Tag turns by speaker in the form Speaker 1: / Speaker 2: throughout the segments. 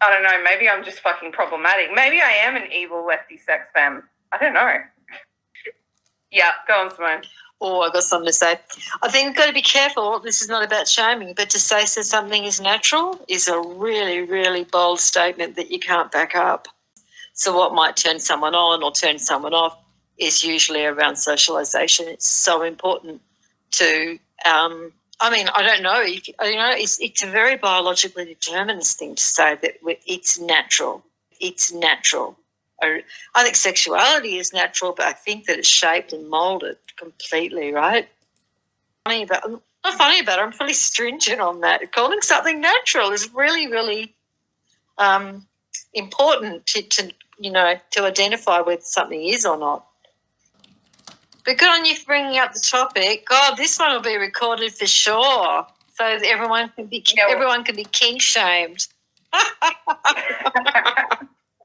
Speaker 1: I don't know, maybe I'm just fucking problematic. Maybe I am an evil lefty sex femme. I don't know. Yeah, go on, Simone.
Speaker 2: Oh, I got something to say. I think we've got to be careful. This is not about shaming, but to say something is natural is a really, really bold statement that you can't back up. So what might turn someone on or turn someone off is usually around socialisation. It's so important to, I don't know. It's a very biologically determinist thing to say that it's natural. It's natural. I think sexuality is natural, but I think that it's shaped and moulded completely, right? Not funny about it. I'm pretty stringent on that. Calling something natural is really, really important to identify whether something is or not. But good on you for bringing up the topic. God, this one will be recorded for sure, so that everyone can be king shamed.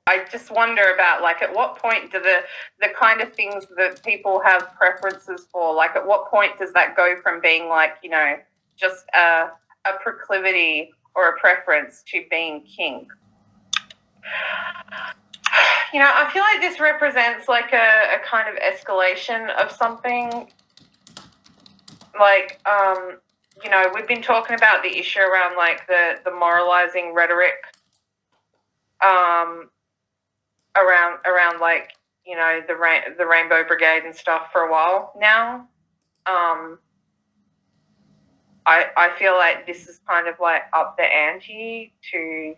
Speaker 1: I just wonder about, like, at what point do the kind of things that people have preferences for, like, at what point does that go from being, like, just a proclivity or a preference to being king? I feel like this represents, like, a kind of escalation of something. Like, we've been talking about the issue around, like, the moralizing rhetoric around like, the Rainbow Brigade and stuff for a while now. I feel like this is kind of like up the ante to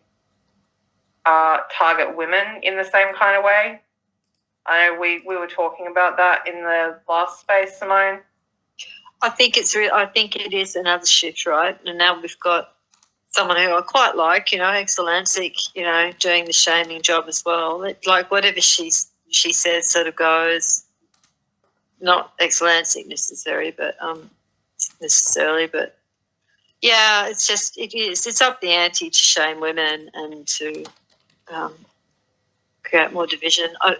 Speaker 1: target women in the same kind of way. I know we were talking about that in the last space, Simone.
Speaker 2: I think it is another shift, right? And now we've got someone who I quite like, Excellency, doing the shaming job as well. Like whatever she says sort of goes. Not Excellency necessarily, but yeah, it's up the ante to shame women and to create more division. I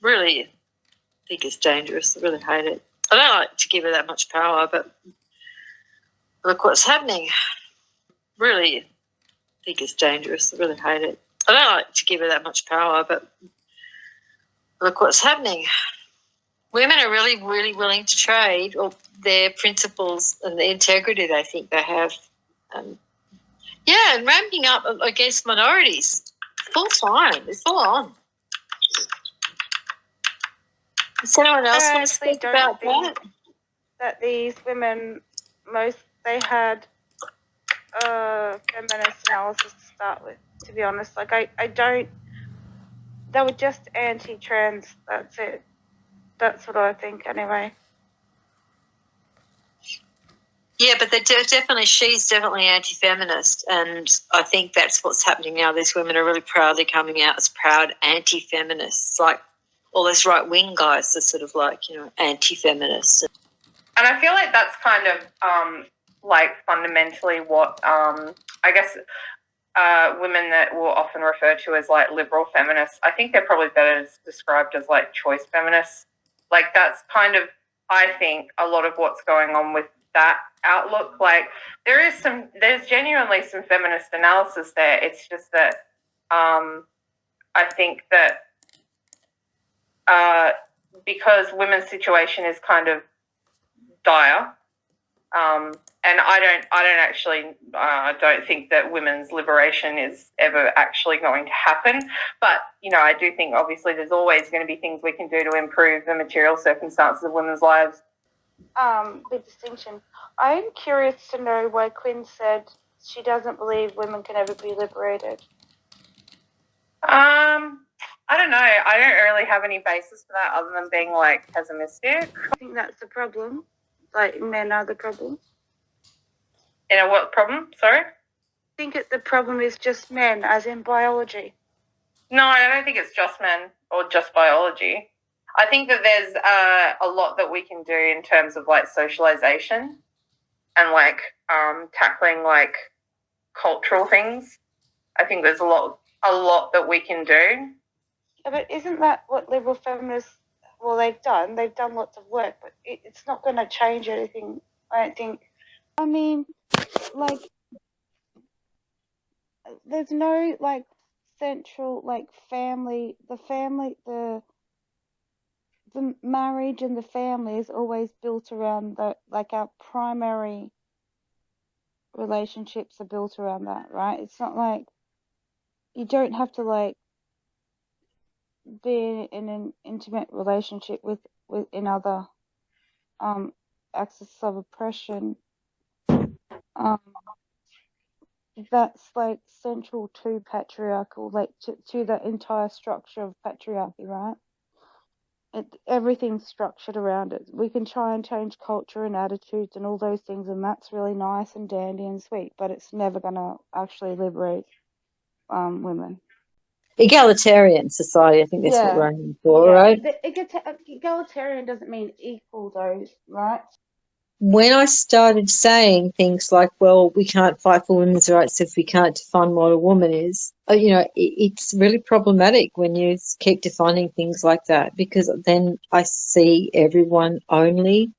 Speaker 2: really think it's dangerous. I really hate it. I don't like to give her that much power, but look what's happening. Really think it's dangerous. I really hate it. I don't like to give her that much power, but look what's happening. Women are really, really willing to trade their principles and the integrity they think they have. And ramping up against minorities full time. It's full on. Does anyone else want to speak about that?
Speaker 3: That these women, they had feminist analysis to start with, to be honest. Like, I don't, they were just anti-trans, that's it. That's what I think anyway.
Speaker 2: Yeah, but she's definitely anti-feminist, and I think that's what's happening now. These women are really proudly coming out as proud anti-feminists. Like all those right-wing guys are sort of like, anti-feminists.
Speaker 1: And I feel like that's kind of like fundamentally what I guess women that we'll often refer to as like liberal feminists, I think they're probably better described as like choice feminists. Like that's kind of, I think, a lot of what's going on with that outlook. Like there's genuinely some feminist analysis there. It's just that I think that because women's situation is kind of dire, and I don't think that women's liberation is ever actually going to happen. But, I do think obviously there's always going to be things we can do to improve the material circumstances of women's lives.
Speaker 3: Big distinction. I'm curious to know why Quinn said she doesn't believe women can ever be liberated.
Speaker 1: I don't know. I don't really have any basis for that other than being like pessimistic.
Speaker 3: I think that's the problem. Like men are the problem.
Speaker 1: What problem? Sorry?
Speaker 3: I think the problem is just men, as in biology.
Speaker 1: No, I don't think it's just men or just biology. I think that there's a lot that we can do in terms of like socialization and like tackling like cultural things. I think there's a lot that we can do.
Speaker 3: Yeah, but isn't that what liberal feminists? Well, they've done lots of work, but it's not going to change anything. I don't think. I mean, like there's no like central like family. The marriage and the family is always built around the like our primary relationships are built around that, right? It's not like you don't have to like be in an intimate relationship with in other axis of oppression. Um, that's like central to patriarchal, like to the entire structure of patriarchy, right? Everything's structured around it. We can try and change culture and attitudes and all those things, and that's really nice and dandy and sweet, but it's never going to actually liberate women.
Speaker 2: Egalitarian society, I think that's what we're aiming for, right?
Speaker 3: Egalitarian doesn't mean equal, though, right?
Speaker 2: When I started saying things like, well, we can't fight for women's rights if we can't define what a woman is, it's really problematic when you keep defining things like that, because then I see everyone only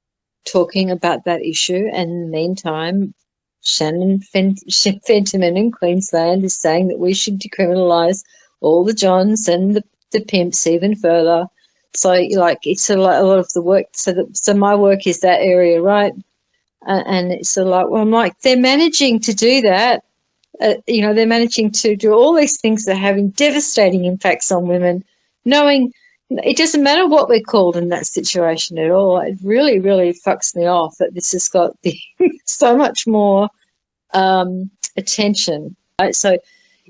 Speaker 2: talking about that issue, and in the meantime, Shannon Fentiman in Queensland is saying that we should decriminalise all the Johns and the pimps even further. So, like, it's a lot of the work. So my work is that area, right? And it's sort of like, well, I'm like, they're managing to do that. They're managing to do all these things that are having devastating impacts on women, knowing it doesn't matter what we're called in that situation at all. It really, really fucks me off that this has got so much more attention. Right? So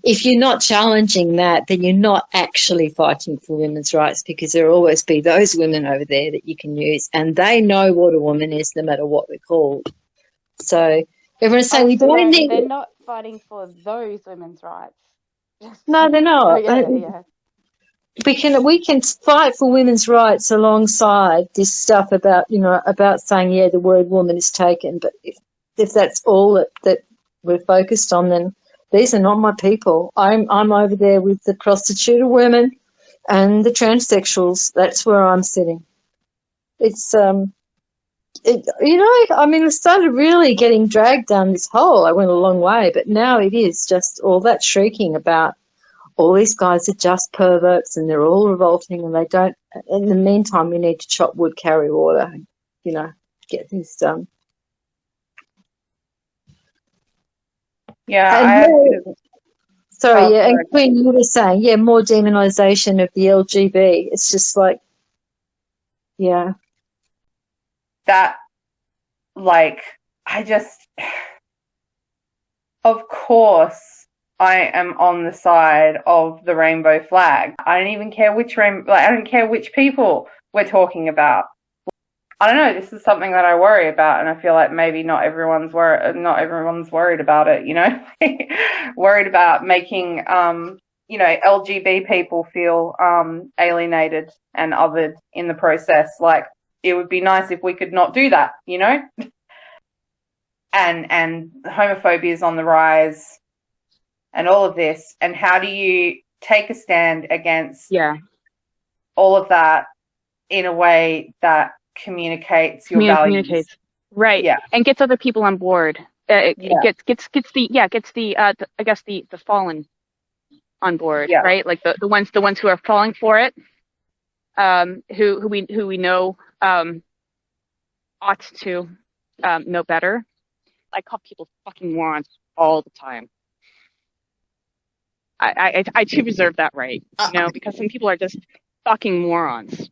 Speaker 2: if you're not challenging that, then you're not actually fighting for women's rights, because there will always be those women over there that you can use, and they know what a woman is no matter what we're called. So everyone's saying we don't need...
Speaker 3: They're not fighting for those women's rights.
Speaker 2: No, they're not.
Speaker 3: Yeah.
Speaker 2: We can fight for women's rights alongside this stuff about saying, yeah, the word woman is taken, but if that's all that we're focused on, then these are not my people. I'm over there with the prostituted women and the transsexuals. That's where I'm sitting. It's I started really getting dragged down this hole. I went a long way, but now it is just all that shrieking about all these guys are just perverts and they're all revolting and they don't. In the meantime, we need to chop wood, carry water, get things done.
Speaker 1: Yeah,
Speaker 2: and Quinn, you were saying, more demonisation of the LGB. It's just like, yeah.
Speaker 1: That, like, of course, I am on the side of the rainbow flag. I don't even care I don't care which people we're talking about. I don't know. This is something that I worry about, and I feel like maybe not everyone's worried about it. Worried about making LGB people feel alienated and othered in the process. Like, it would be nice if we could not do that, And homophobia is on the rise, and all of this. And how do you take a stand against all of that in a way that communicates your values?
Speaker 4: Right.
Speaker 1: Yeah.
Speaker 4: And gets other people on board. Gets the fallen on board, right? Like the ones who are falling for it, who we know ought to know better. I call people fucking morons all the time. I do reserve that right, because some people are just fucking morons.